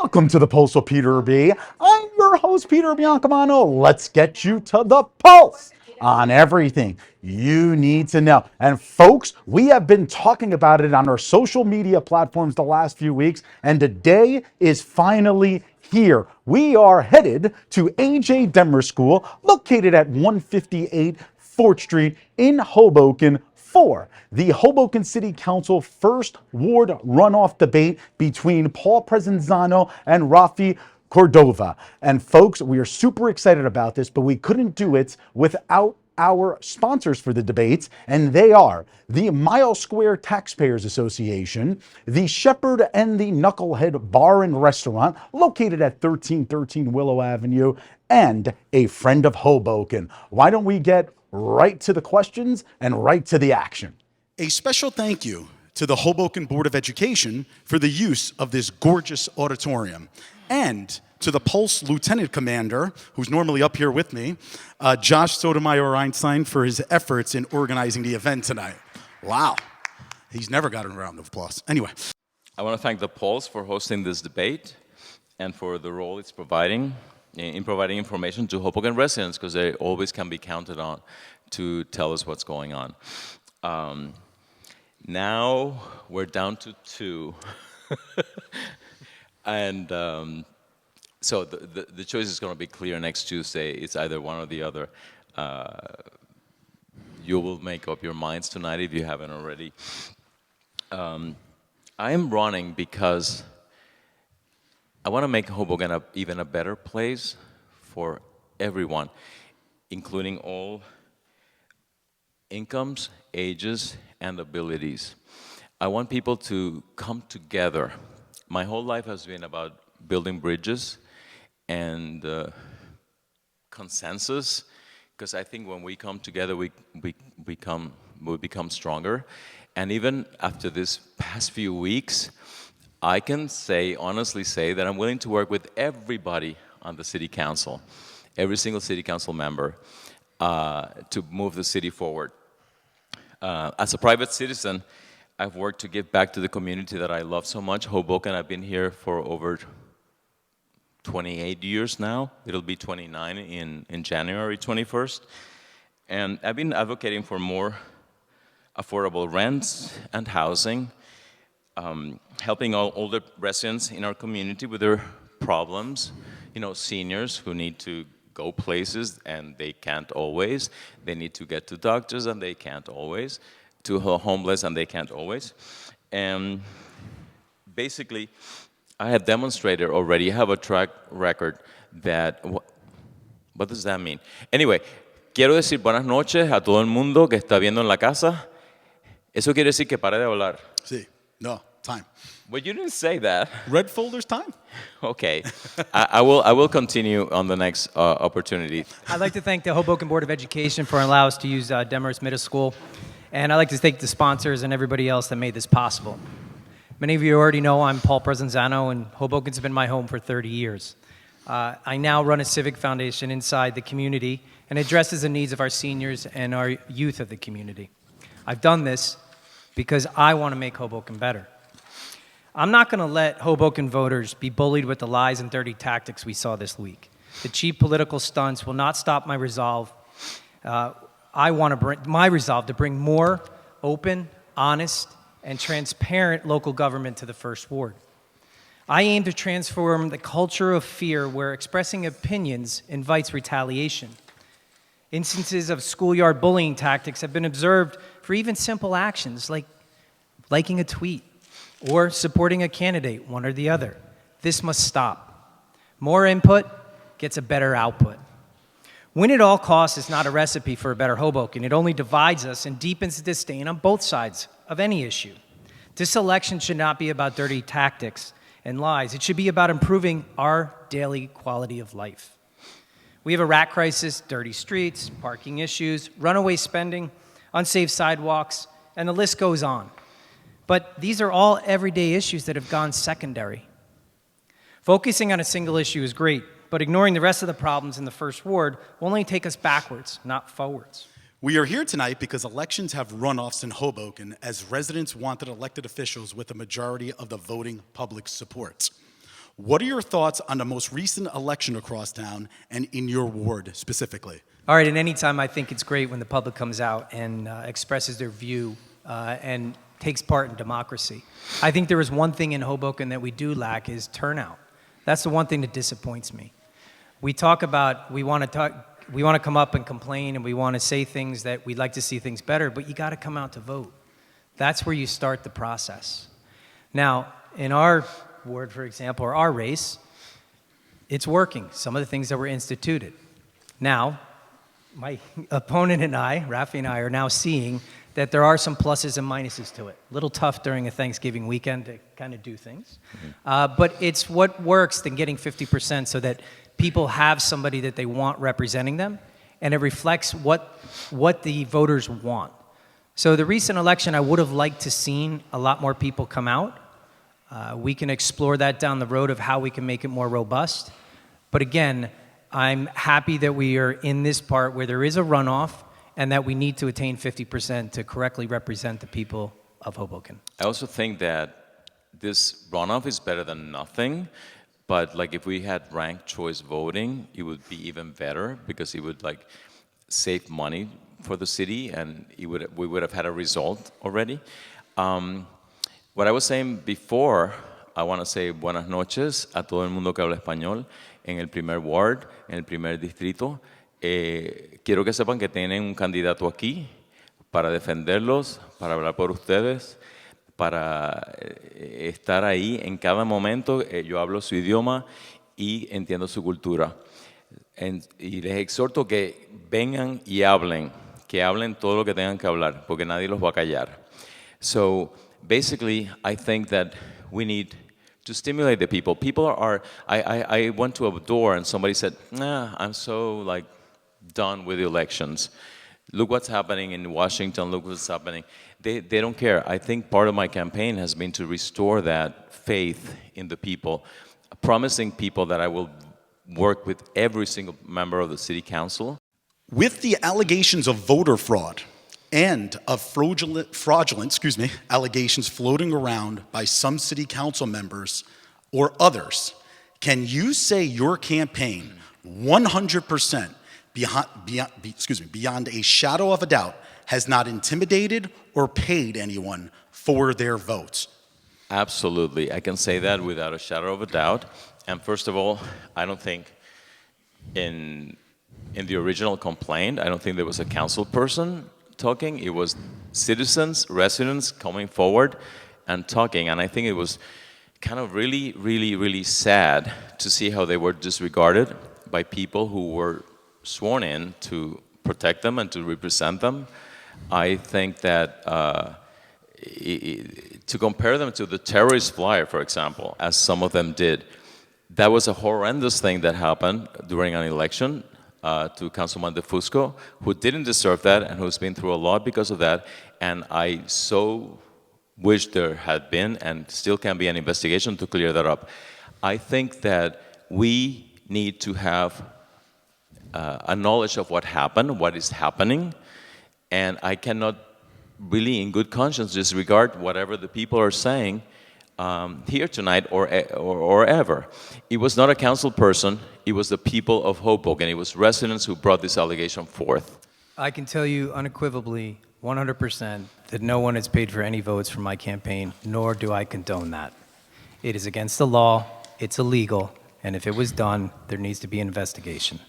Welcome to the Pulse with Peter B. I'm your host, Peter Biancamano. Let's get you to the pulse on everything you need to know. And folks, we have been talking about it on our social media platforms the last few weeks, and today is finally here. We are headed to A.J. Demmer School, located at 158 4th Street in Hoboken, for the Hoboken City Council first ward runoff debate between Paul Presinzano and Rafi Cordova. And folks, we are super excited about this, but we couldn't do it without our sponsors for the debates, and they are the Mile Square Taxpayers Association, the Shepherd and the Knucklehead Bar and Restaurant, located at 1313 Willow Avenue, and a friend of Hoboken. Why don't we get right to the questions and right to the action? A special thank you to the Hoboken Board of Education for the use of this gorgeous auditorium, and to the Pulse Lieutenant Commander, who's normally up here with me, Josh Sotomayor Einstein, for his efforts in organizing the event tonight. Wow. He's never gotten a round of applause. Anyway. I want to thank the Pulse for hosting this debate and for the role it's providing in providing information to Hoboken residents, because they always can be counted on to tell us what's going on. Now we're down to 2. And so the choice is going to be clear next Tuesday. It's either one or the other. You will make up your minds tonight if you haven't already. I am running because I want to make Hoboken even a better place for everyone, including all incomes, ages, and abilities. I want people to come together. My whole life has been about building bridges and consensus, because I think when we come together, we become stronger. And even after this past few weeks, I can honestly say that I'm willing to work with everybody on the city council, every single city council member, to move the city forward. As a private citizen, I've worked to give back to the community that I love so much, Hoboken. I've been here for over 28 years now. It'll be 29 in January 21st. And I've been advocating for more affordable rents and housing, helping all older residents in our community with their problems, seniors who need to go places and they can't always, they need to get to doctors and they can't always, to homeless and they can't always. And basically, I have demonstrated already, I have a track record that, what does that mean? Anyway, quiero decir buenas noches a todo el mundo que está viendo en la casa. Eso quiere decir que pare de hablar. Sí, no, time. Well, you didn't say that. Red folder's time. Okay, I will continue on the next opportunity. I'd like to thank the Hoboken Board of Education for allowing us to use Demers Middle School. And I'd like to thank the sponsors and everybody else that made this possible. Many of you already know I'm Paul Presinzano, and Hoboken's been my home for 30 years. I now run a civic foundation inside the community and addresses the needs of our seniors and our youth of the community. I've done this because I want to make Hoboken better. I'm not going to let Hoboken voters be bullied with the lies and dirty tactics we saw this week. The cheap political stunts will not stop my resolve. My resolve to bring more open, honest, and transparent local government to the First Ward. I aim to transform the culture of fear where expressing opinions invites retaliation. Instances of schoolyard bullying tactics have been observed for even simple actions like liking a tweet or supporting a candidate, one or the other. This must stop. More input gets a better output. Win at all costs is not a recipe for a better Hoboken. It only divides us and deepens the disdain on both sides of any issue. This election should not be about dirty tactics and lies. It should be about improving our daily quality of life. We have a rat crisis, dirty streets, parking issues, runaway spending, unsafe sidewalks, and the list goes on. But these are all everyday issues that have gone secondary. Focusing on a single issue is great, but ignoring the rest of the problems in the First Ward will only take us backwards, not forwards. We are here tonight because elections have runoffs in Hoboken, as residents wanted elected officials with a majority of the voting public support. What are your thoughts on the most recent election across town and in your ward specifically? All right, and anytime I think it's great when the public comes out and expresses their view and takes part in democracy. I think there is one thing in Hoboken that we do lack is turnout. That's the one thing that disappoints me. We talk about, we want to come up and complain and we want to say things that we'd like to see things better, but you got to come out to vote. That's where you start the process. Now, in our ward, for example, or our race, it's working, some of the things that were instituted. Now, my opponent and I, Rafi and I, are now seeing that there are some pluses and minuses to it. A little tough during a Thanksgiving weekend to kind of do things. But it's what works than getting 50% so that people have somebody that they want representing them, and it reflects what the voters want. So the recent election, I would have liked to seen a lot more people come out. We can explore that down the road of how we can make it more robust. But again, I'm happy that we are in this part where there is a runoff and that we need to attain 50% to correctly represent the people of Hoboken. I also think that this runoff is better than nothing, but like if we had ranked choice voting, it would be even better because it would like save money for the city and we would have had a result already. What I was saying before, I want to say buenas noches a todo el mundo que habla español en el primer ward, en el primer distrito. Quiero que sepan que tienen un candidato aquí para defenderlos, para hablar por ustedes, para estar ahí en cada momento. Yo hablo su idioma y entiendo su cultura. Y les exhorto que vengan y hablen, que hablen todo lo que tengan que hablar, porque nadie los va a callar. So basically, I think that we need to stimulate the people. People are I went to a door and somebody said, nah, I'm so like done with the elections. Look what's happening in Washington, look what's happening. They don't care. I think part of my campaign has been to restore that faith in the people, promising people that I will work with every single member of the city council. With the allegations of voter fraud and of fraudulent allegations floating around by some city council members or others, can you say your campaign 100% beyond a shadow of a doubt has not intimidated or paid anyone for their votes? Absolutely. I can say that without a shadow of a doubt. And first of all, I don't think in the original complaint, I don't think there was a council person talking. It was citizens, residents coming forward and talking. And I think it was kind of really, really, really sad to see how they were disregarded by people who were sworn in to protect them and to represent them. I think that to compare them to the terrorist flyer, for example, as some of them did, that was a horrendous thing that happened during an election to Councilman De Fusco, who didn't deserve that and who's been through a lot because of that. And I so wish there had been and still can be an investigation to clear that up. I think that we need to have a knowledge of what happened, what is happening, and I cannot really in good conscience disregard whatever the people are saying here tonight or ever. It was not a council person, it was the people of Hoboken, it was residents who brought this allegation forth. I can tell you unequivocally, 100%, that no one has paid for any votes from my campaign, nor do I condone that. It is against the law, it's illegal, and if it was done, there needs to be an investigation.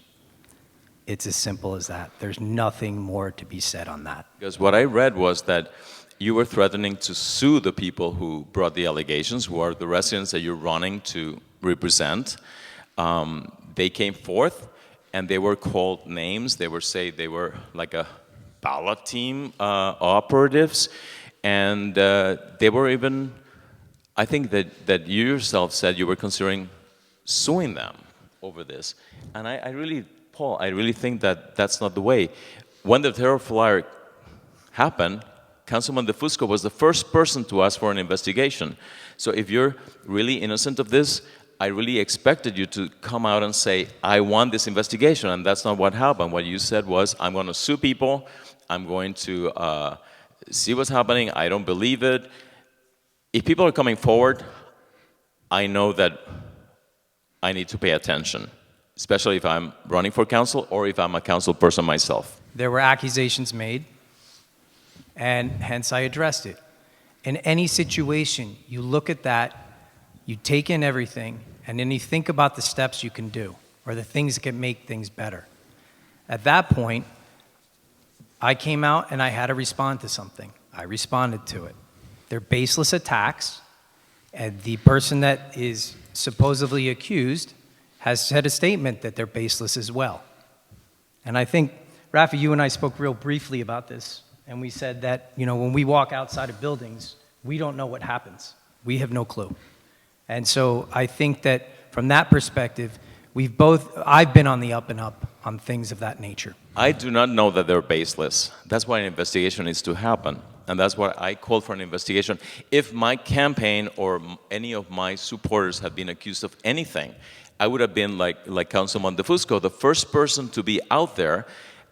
It's as simple as that. There's nothing more to be said on that. Because what I read was that you were threatening to sue the people who brought the allegations, who are the residents that you're running to represent. They came forth and they were called names. They were like a ballot team operatives. And they were even, I think that you yourself said you were considering suing them over this. And I really think that that's not the way. When the terror flyer happened, Councilman De Fusco was the first person to ask for an investigation. So if you're really innocent of this, I really expected you to come out and say, I want this investigation, and that's not what happened. What you said was, I'm going to sue people, I'm going to see what's happening, I don't believe it. If people are coming forward, I know that I need to pay attention, especially if I'm running for council or if I'm a council person myself. There were accusations made, and hence I addressed it. In any situation, you look at that, you take in everything, and then you think about the steps you can do or the things that can make things better. At that point, I came out and I had to respond to something. I responded to it. They're baseless attacks, and the person that is supposedly accused has said a statement that they're baseless as well. And I think, Rafi, you and I spoke real briefly about this, and we said that, when we walk outside of buildings, we don't know what happens. We have no clue. And so I think that from that perspective, I've been on the up and up on things of that nature. I do not know that they're baseless. That's why an investigation needs to happen. And that's why I called for an investigation. If my campaign or any of my supporters had been accused of anything, I would have been like Councilman DeFusco, the first person to be out there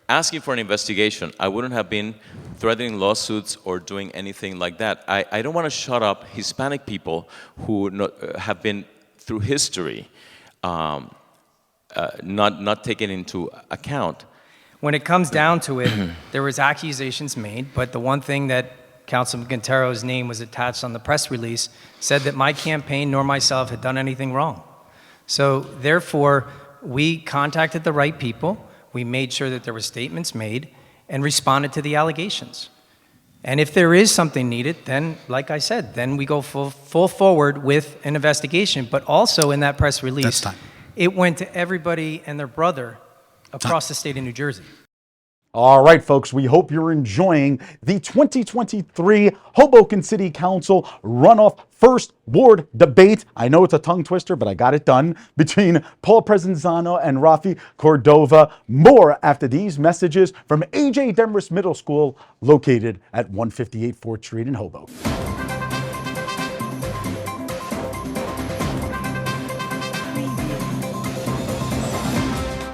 asking for an investigation. I wouldn't have been threatening lawsuits or doing anything like that. I don't want to shut up Hispanic people who have been through history not taken into account. When it comes down to it, there was accusations made, but the one thing that Councilman Quintero's name was attached on the press release said that my campaign nor myself had done anything wrong. So therefore, we contacted the right people, we made sure that there were statements made, and responded to the allegations. And if there is something needed, then, like I said, then we go full forward with an investigation. But also in that press release, it went to everybody and their brother across the state of New Jersey. All right, folks, we hope you're enjoying the 2023 Hoboken City Council runoff first ward debate. I know it's a tongue twister, but I got it done, between Paul Presinzano and Rafi Cordova. More after these messages from A.J. Demorest Middle School, located at 158 4th Street in Hoboken.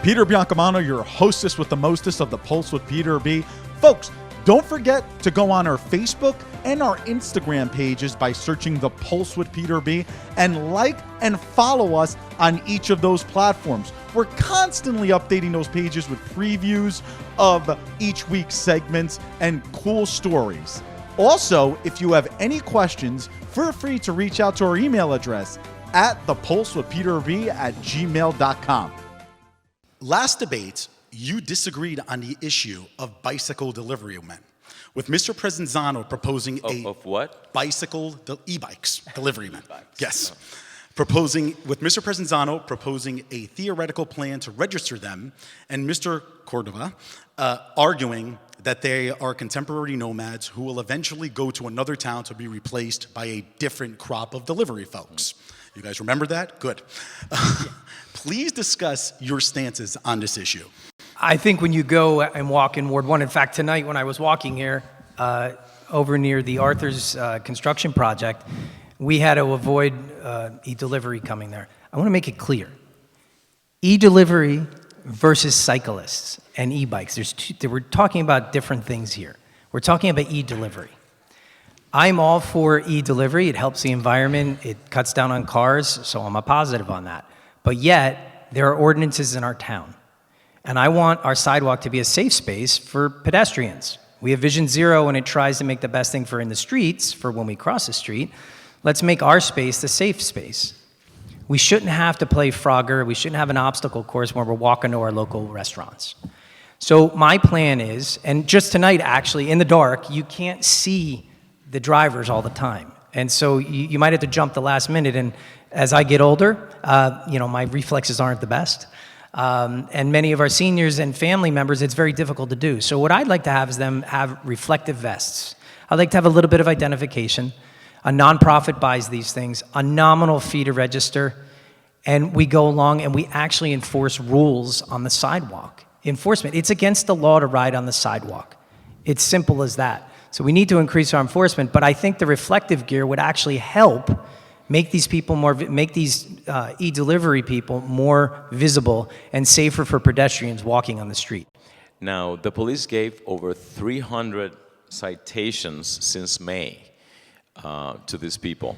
Peter Biancamano, your hostess with the mostest of the Pulse with Peter B. Folks, don't forget to go on our Facebook and our Instagram pages by searching The Pulse with Peter B, and like and follow us on each of those platforms. We're constantly updating those pages with previews of each week's segments and cool stories. Also, if you have any questions, feel free to reach out to our email address at thepulsewithpeterb@gmail.com. Last debate, you disagreed on the issue of bicycle delivery men, with Mr. Presinzano proposing Of what? E-bikes, delivery men. Yes. With Mr. Presinzano proposing a theoretical plan to register them, and Mr. Cordova arguing that they are contemporary nomads who will eventually go to another town to be replaced by a different crop of delivery folks. You guys remember that? Good. Please discuss your stances on this issue. I think when you go and walk in Ward 1, in fact, tonight when I was walking here over near the Arthur's construction project, we had to avoid e-delivery coming there. I want to make it clear. E-delivery versus cyclists and e-bikes. We're talking about different things here. We're talking about e-delivery. I'm all for e-delivery. It helps the environment. It cuts down on cars, so I'm a positive on that. But yet, there are ordinances in our town. And I want our sidewalk to be a safe space for pedestrians. We have Vision Zero, and it tries to make the best thing for in the streets, for when we cross the street. Let's make our space the safe space. We shouldn't have to play Frogger. We shouldn't have an obstacle course when we're walking to our local restaurants. So my plan is, and just tonight, actually, in the dark, you can't see the drivers all the time. And so you might have to jump the last minute. And as I get older, my reflexes aren't the best. And many of our seniors and family members, it's very difficult to do. So what I'd like to have is them have reflective vests. I'd like to have a little bit of identification. A nonprofit buys these things, a nominal fee to register, and we go along and we actually enforce rules on the sidewalk. Enforcement, it's against the law to ride on the sidewalk. It's simple as that. So we need to increase our enforcement, but I think the reflective gear would actually help make these people make these e-delivery people more visible and safer for pedestrians walking on the street. Now, the police gave over 300 citations since May to these people.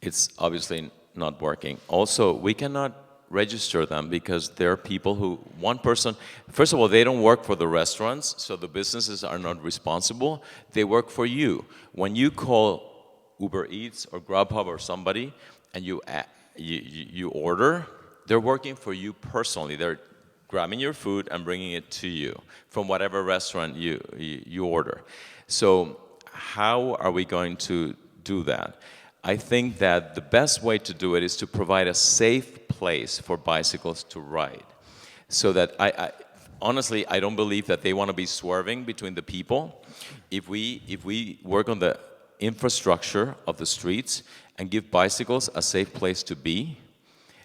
It's obviously not working. Also, we cannot register them because there are people who, one person, first of all, they don't work for the restaurants, so the businesses are not responsible. They work for you. When you call Uber Eats or Grubhub or somebody and you order, they're working for you personally. They're grabbing your food and bringing it to you from whatever restaurant you order. So how are we going to do that? I think that the best way to do it is to provide a safe place for bicycles to ride. So that honestly, I don't believe that they want to be swerving between the people. If we work on the infrastructure of the streets and give bicycles a safe place to be,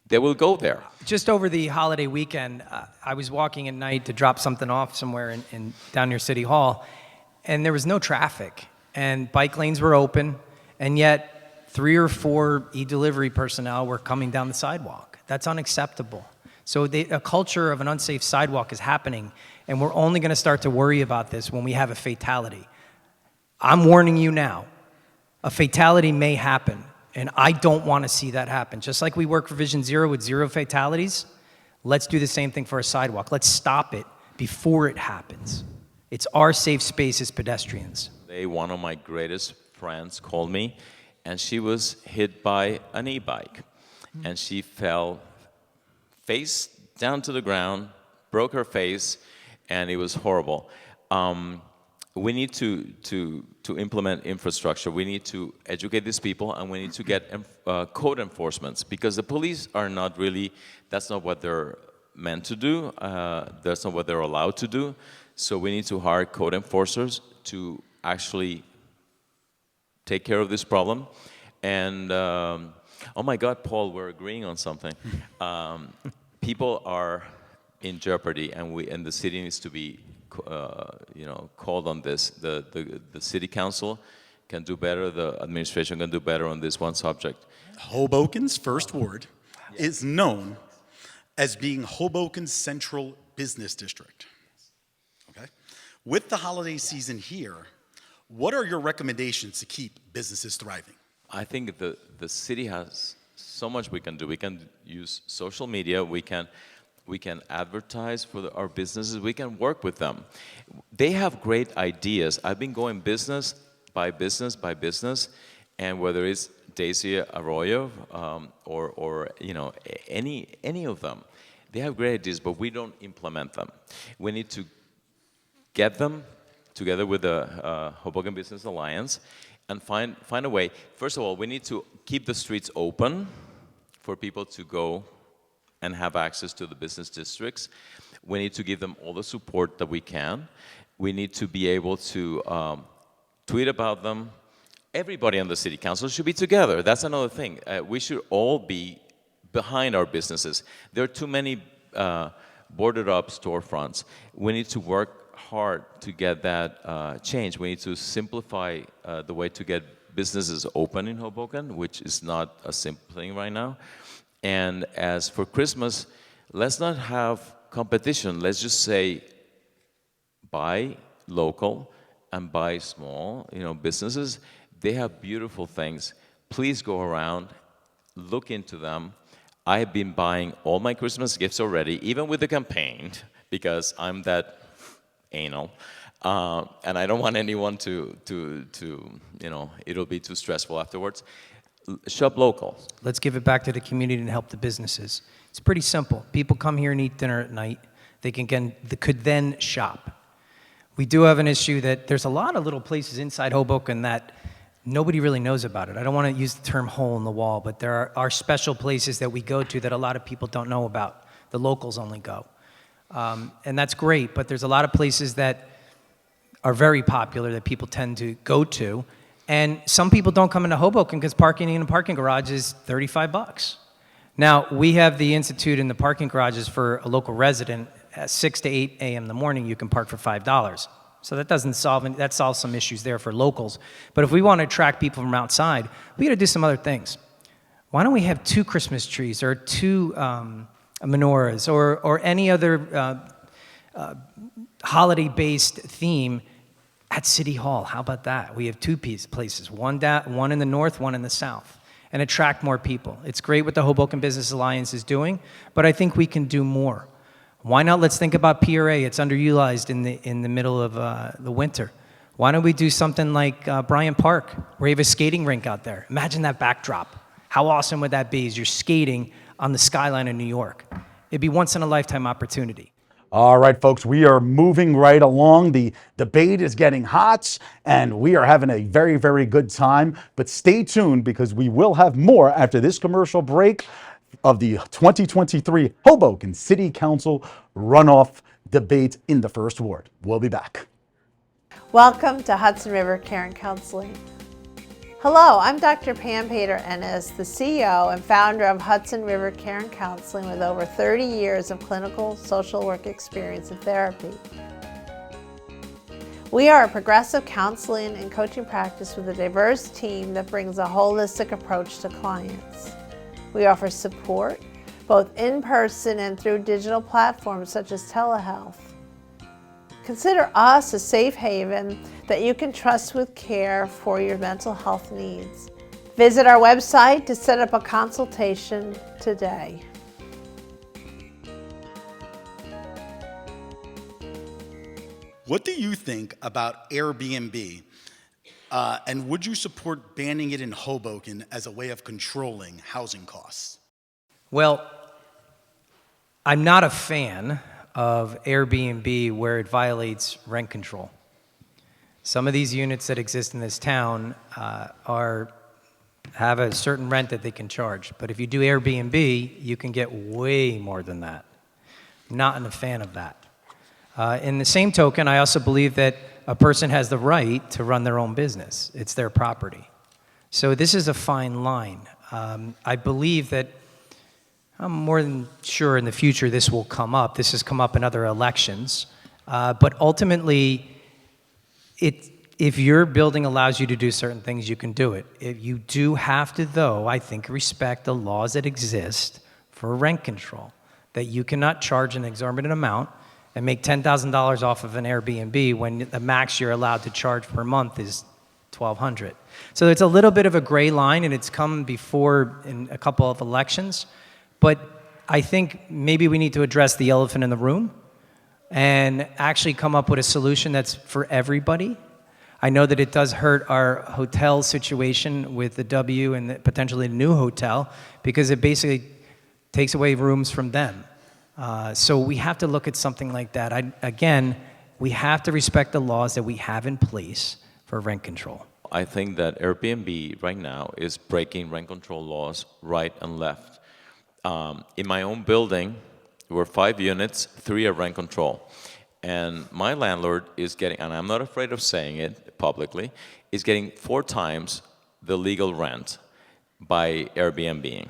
they will go there. Just over the holiday weekend, I was walking at night to drop something off somewhere in down near City Hall, and there was no traffic, and bike lanes were open, and yet 3 or 4 e-delivery personnel were coming down the sidewalk. That's unacceptable. So a culture of an unsafe sidewalk is happening, and we're only going to start to worry about this when we have a fatality. I'm warning you now, a fatality may happen, and I don't want to see that happen. Just like we work for Vision Zero with 0 fatalities, let's do the same thing for a sidewalk. Let's stop it before it happens. It's our safe space as pedestrians. One of my greatest friends called me, and she was hit by an e-bike, and she fell face down to the ground, broke her face, and it was horrible. We need to implement infrastructure. We need to educate these people, and we need to get code enforcements, because the police are not really, that's not what they're meant to do. That's not what they're allowed to do. So we need to hire code enforcers to actually take care of this problem. And oh my God, Paul, we're agreeing on something. People are in jeopardy, and the city needs to be called on this. The city council can do better. The administration can do better on this one subject. Hoboken's first ward is known as being Hoboken's central business district. Okay? With the holiday season here, what are your recommendations to keep businesses thriving? I think the city has so much we can do. We can use social media. We can advertise for our businesses. We can work with them. They have great ideas. I've been going business by business by business, and whether it's Daisy Arroyo or any of them, they have great ideas, but we don't implement them. We need to get them together with the Hoboken Business Alliance and find a way. First of all, we need to keep the streets open for people to go and have access to the business districts. We need to give them all the support that we can. We need to be able to tweet about them. Everybody on the city council should be together. That's another thing. We should all be behind our businesses. There are too many boarded up storefronts. We need to work hard to get that change. We need to simplify the way to get businesses open in Hoboken, which is not a simple thing right now. And as for Christmas, let's not have competition. Let's just say buy local and buy small, businesses. They have beautiful things. Please go around, look into them. I have been buying all my Christmas gifts already, even with the campaign, because I'm that anal. And I don't want anyone to it'll be too stressful afterwards. Shop local. Let's give it back to the community and help the businesses. It's pretty simple. People come here and eat dinner at night. They could then shop. We do have an issue that there's a lot of little places inside Hoboken that nobody really knows about it. I don't want to use the term hole in the wall, but there are special places that we go to that a lot of people don't know about. The locals only go. And that's great, but there's a lot of places that are very popular that people tend to go to. And some people don't come into Hoboken because parking in a parking garage is $35. Now, we have the institute in the parking garages for a local resident at 6 to 8 a.m. in the morning. You can park for $5. So that solves some issues there for locals. But if we want to attract people from outside, we got to do some other things. Why don't we have 2 Christmas trees or 2 menorahs or any other holiday-based theme at City Hall? How about that? We have 2 places, one in the north, one in the south. and attract more people. It's great what the Hoboken Business Alliance is doing, but I think we can do more. Why not let's think about PRA? It's underutilized in the middle of the winter. Why don't we do something like Bryant Park, where you have a skating rink out there? Imagine that backdrop. How awesome would that be as you're skating on the skyline of New York? It'd be once in a lifetime opportunity. All right, folks, we are moving right along. The debate is getting hot, and we are having a very, very good time. But stay tuned, because we will have more after this commercial break of the 2023 Hoboken City Council runoff debate in the First Ward. We'll be back. Welcome to Hudson River Care and Counseling. Hello, I'm Dr. Pam Pater-Ennis, the CEO and founder of Hudson River Care and Counseling with over 30 years of clinical social work experience and therapy. We are a progressive counseling and coaching practice with a diverse team that brings a holistic approach to clients. We offer support both in person and through digital platforms such as telehealth. Consider us a safe haven that you can trust with care for your mental health needs. Visit our website to set up a consultation today. What do you think about Airbnb? And would you support banning it in Hoboken as a way of controlling housing costs? Well, I'm not a fan of Airbnb where it violates rent control. Some of these units that exist in this town have a certain rent that they can charge. But if you do Airbnb, you can get way more than that. Not a fan of that. In the same token, I also believe that a person has the right to run their own business. It's their property. So this is a fine line. I believe that I'm more than sure in the future this will come up. This has come up in other elections. But ultimately, if your building allows you to do certain things, you can do it. You do have to, though, I think, respect the laws that exist for rent control, that you cannot charge an exorbitant amount and make $10,000 off of an Airbnb when the max you're allowed to charge per month is $1,200. So it's a little bit of a gray line, and it's come before in a couple of elections. But I think maybe we need to address the elephant in the room and actually come up with a solution that's for everybody. I know that it does hurt our hotel situation with the W and potentially the new hotel, because it basically takes away rooms from them. So we have to look at something like that. Again, we have to respect the laws that we have in place for rent control. I think that Airbnb right now is breaking rent control laws right and left. In my own building, there were 5 units, 3 are rent control. And my landlord is getting, and I'm not afraid of saying it publicly, is getting 4 times the legal rent by Airbnb.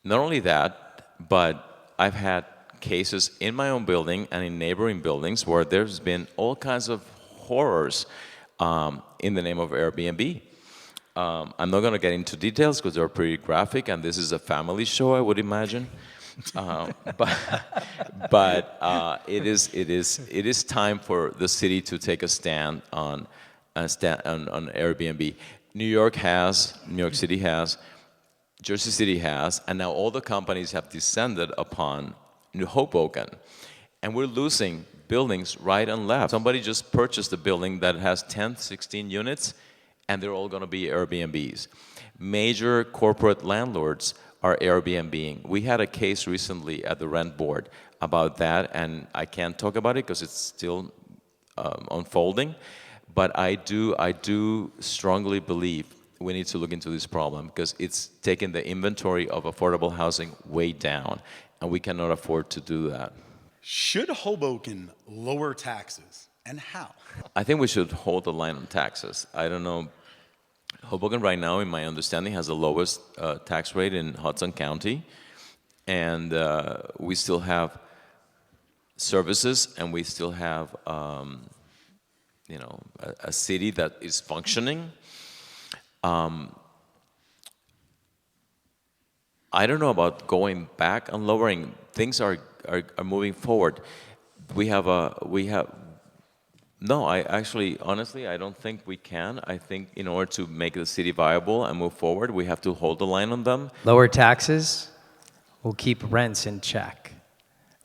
Not only that, but I've had cases in my own building and in neighboring buildings where there's been all kinds of horrors in the name of Airbnb. I'm not going to get into details because they're pretty graphic, and this is a family show, I would imagine. But it is time for the city to take a stand on Airbnb. New York City has, Jersey City has, and now all the companies have descended upon New Hoboken, and we're losing buildings right and left. Somebody just purchased a building that has 10, 16 units, and they're all going to be Airbnbs. Major corporate landlords are Airbnb-ing. We had a case recently at the rent board about that, and I can't talk about it because it's still unfolding. But I do strongly believe we need to look into this problem, because it's taken the inventory of affordable housing way down, and we cannot afford to do that. Should Hoboken lower taxes, and how? I think we should hold the line on taxes. I don't know. Hoboken right now, in my understanding, has the lowest tax rate in Hudson County, and we still have services, and we still have a city that is functioning. I don't know about going back and lowering. Things are moving forward. We have No, I actually, honestly, I don't think we can. I think in order to make the city viable and move forward, we have to hold the line on them. Lower taxes will keep rents in check.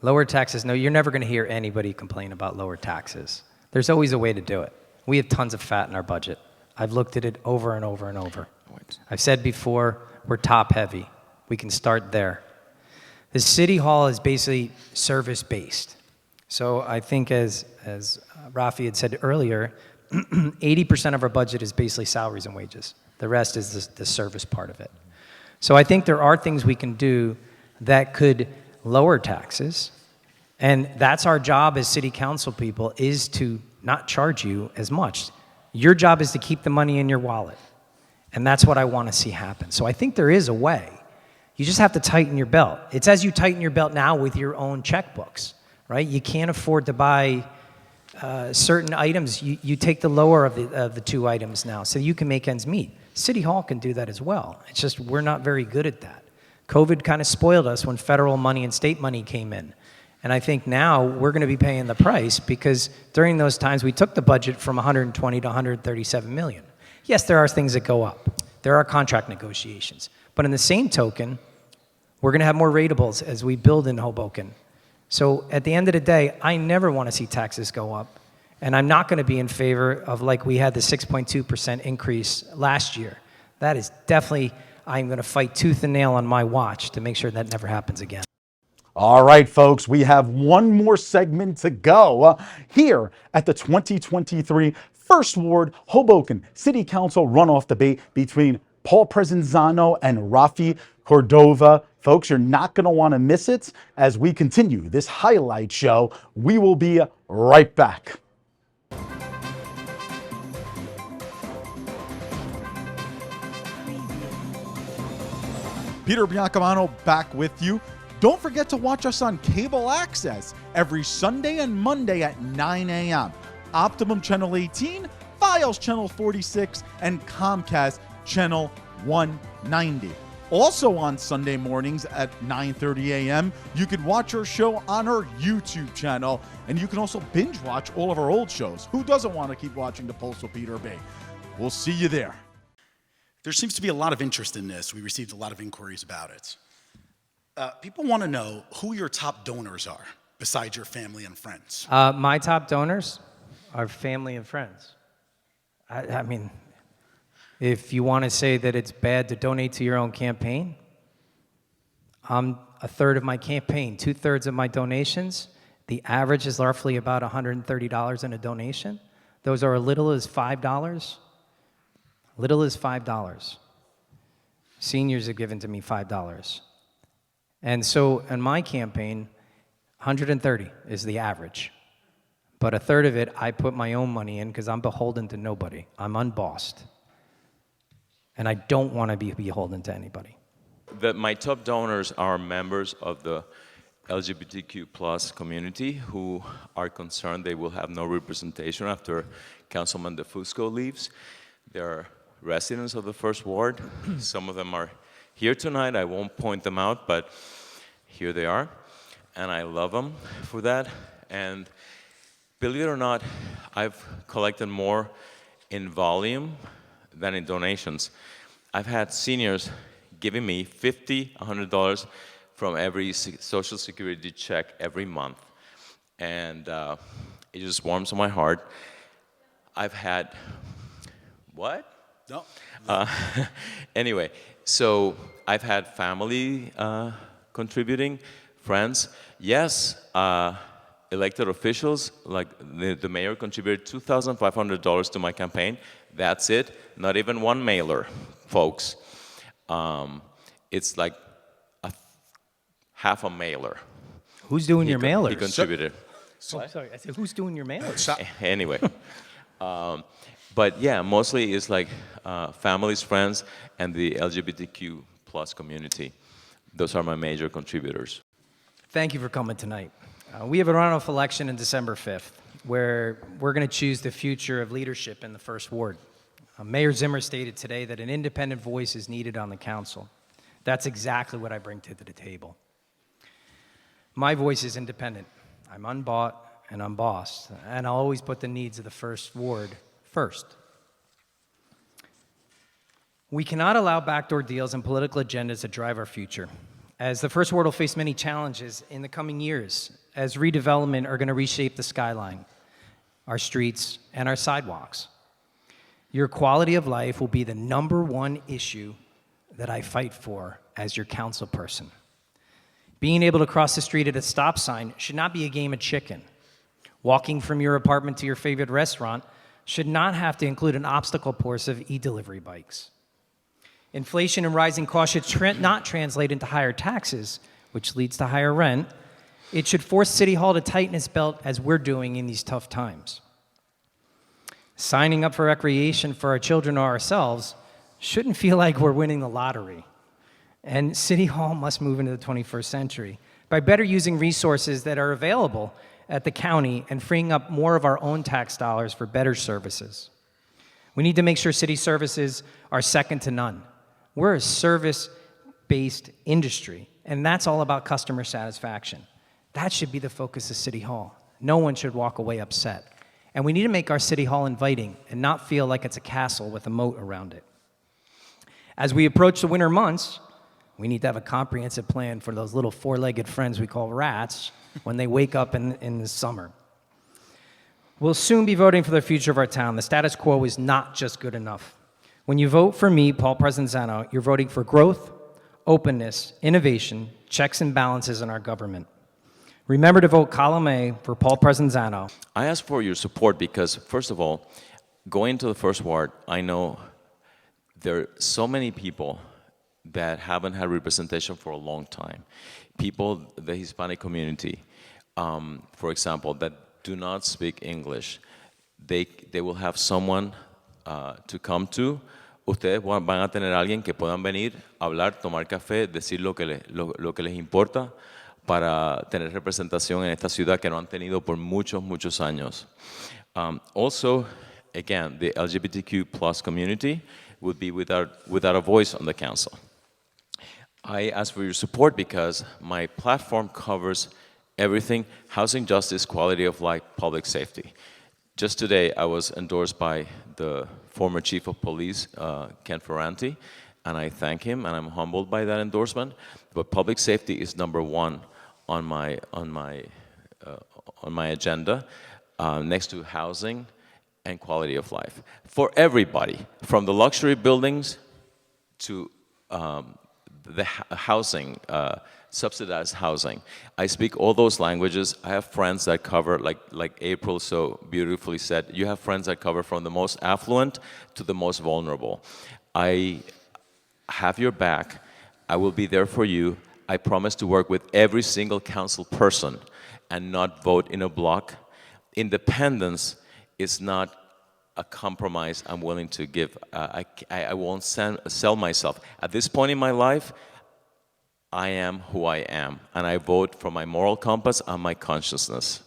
Lower taxes, no, you're never going to hear anybody complain about lower taxes. There's always a way to do it. We have tons of fat in our budget. I've looked at it over and over and over. I've said before, we're top heavy. We can start there. The city hall is basically service-based. So I think as Rafi had said earlier, 80% of our budget is basically salaries and wages. The rest is the service part of it. So I think there are things we can do that could lower taxes, and that's our job as city council people, is to not charge you as much. Your job is to keep the money in your wallet, and that's what I want to see happen. So I think there is a way. You just have to tighten your belt. It's as you tighten your belt now with your own checkbooks, right? You can't afford to buy certain items. You take the lower of the two items now so you can make ends meet. City Hall can do that as well. It's just we're not very good at that. COVID kind of spoiled us when federal money and state money came in. And I think now we're going to be paying the price because during those times we took the budget from 120 to 137 million. Yes, there are things that go up. There are contract negotiations. But in the same token, we're going to have more ratables as we build in Hoboken. So at the end of the day, I never want to see taxes go up. And I'm not going to be in favor of, like we had the 6.2% increase last year. That is definitely, I'm going to fight tooth and nail on my watch to make sure that never happens again. All right, folks, we have one more segment to go here at the 2023 First Ward Hoboken City Council runoff debate between Paul Presinzano and Rafi Cordova. Folks, you're not going to want to miss it as we continue this highlight show. We will be right back. Peter Biancamano back with you. Don't forget to watch us on cable access every Sunday and Monday at 9 a.m. Optimum Channel 18, Files Channel 46, and Comcast Channel 190. Also on Sunday mornings at 9:30 a.m., you can watch our show on our YouTube channel, and you can also binge watch all of our old shows. Who doesn't want to keep watching The Pulse with Peter B? We'll see you there. There seems to be a lot of interest in this. We received a lot of inquiries about it. People want to know who your top donors are, besides your family and friends. My top donors are family and friends. I mean, if you want to say that it's bad to donate to your own campaign, I'm a third of my campaign, 2/3 of my donations. The average is roughly about $130 in a donation. Those are as little as $5. Little as $5. Seniors have given to me $5. And so in my campaign, 130 is the average. But a third of it, I put my own money in because I'm beholden to nobody. I'm unbossed. And I don't want to be beholden to anybody. My top donors are members of the LGBTQ plus community who are concerned they will have no representation after Councilman DeFusco leaves. They're residents of the First Ward. Some of them are here tonight. I won't point them out, but here they are. And I love them for that. And believe it or not, I've collected more in volume than in donations. I've had seniors giving me $50, $100 from every Social Security check every month. And it just warms my heart. I've had, what? No. Anyway, so I've had family contributing, friends. Yes, elected officials, like the mayor contributed $2,500 to my campaign. That's it. Not even one mailer, folks. It's like half a mailer. Who's doing your mailers? He contributed. Oh, sorry, I said, who's doing your mailers? Anyway. But yeah, mostly it's like families, friends, and the LGBTQ plus community. Those are my major contributors. Thank you for coming tonight. We have a runoff election on December 5th, where we're going to choose the future of leadership in the First Ward. Mayor Zimmer stated today that an independent voice is needed on the council. That's exactly what I bring to the table. My voice is independent. I'm unbought, and I'm bossed, and I'll always put the needs of the first ward first. We cannot allow backdoor deals and political agendas to drive our future, as the first ward will face many challenges in the coming years, as redevelopment are going to reshape the skyline, our streets, and our sidewalks. Your quality of life will be the number one issue that I fight for as your council person. Being able to cross the street at a stop sign should not be a game of chicken. Walking from your apartment to your favorite restaurant should not have to include an obstacle course of e-delivery bikes. Inflation and rising costs should not translate into higher taxes, which leads to higher rent. It should force City Hall to tighten its belt as we're doing in these tough times. Signing up for recreation for our children or ourselves shouldn't feel like we're winning the lottery. And City Hall must move into the 21st century by better using resources that are available at the county and freeing up more of our own tax dollars for better services. We need to make sure city services are second to none. We're a service-based industry, and that's all about customer satisfaction. That should be the focus of City Hall. No one should walk away upset. And we need to make our City Hall inviting and not feel like it's a castle with a moat around it. As we approach the winter months, we need to have a comprehensive plan for those little four-legged friends we call rats when they wake up in the summer. We'll soon be voting for the future of our town. The status quo is not just good enough. When you vote for me, Paul Presinzano, you're voting for growth, openness, innovation, checks and balances in our government. Remember to vote column A for Paul Presinzano. I ask for your support because, first of all, going to the first ward, I know there are so many people that haven't had representation for a long time. People, the Hispanic community, for example, that do not speak English. They will have someone to come to. Ustedes van a tener alguien que puedan venir, hablar, tomar café, decir lo que les importa para tener representación en esta ciudad que no han tenido por muchos, muchos años. Also, again, the LGBTQ plus community would be without a voice on the council. I ask for your support because my platform covers everything: housing justice, quality of life, public safety. Just today, I was endorsed by the former chief of police, Ken Ferranti, and I thank him, and I'm humbled by that endorsement. But public safety is number one on my agenda, next to housing and quality of life for everybody, from the luxury buildings to the housing, subsidized housing. I speak all those languages. I have friends that cover, like April so beautifully said, you have friends that cover from the most affluent to the most vulnerable. I have your back. I will be there for you. I promise to work with every single council person and not vote in a block. Independence is not a compromise I'm willing to give. I won't sell myself. At this point in my life, I am who I am, and I vote for my moral compass and my consciousness.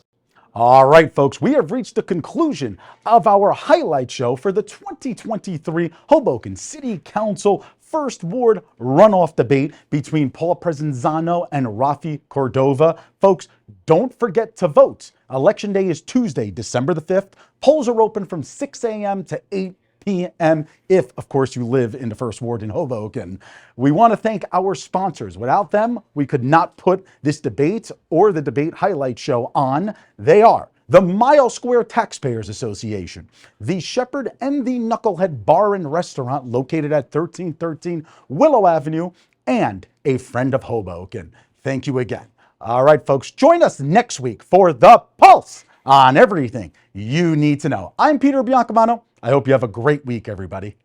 All right, folks, we have reached the conclusion of our highlight show for the 2023 Hoboken City Council First Ward runoff debate between Paul Presinzano and Rafi Cordova. Folks, don't forget to vote. Election day is Tuesday, December the 5th. Polls are open from 6 a.m. to 8 p.m. if, of course, you live in the First Ward in Hoboken. We want to thank our sponsors. Without them, we could not put this debate or the debate highlight show on. They are the Mile Square Taxpayers Association, the Shepherd and the Knucklehead Bar and Restaurant located at 1313 Willow Avenue, and a friend of Hoboken. Thank you again. All right, folks, join us next week for The Pulse on everything you need to know. I'm Peter Biancamano. I hope you have a great week, everybody.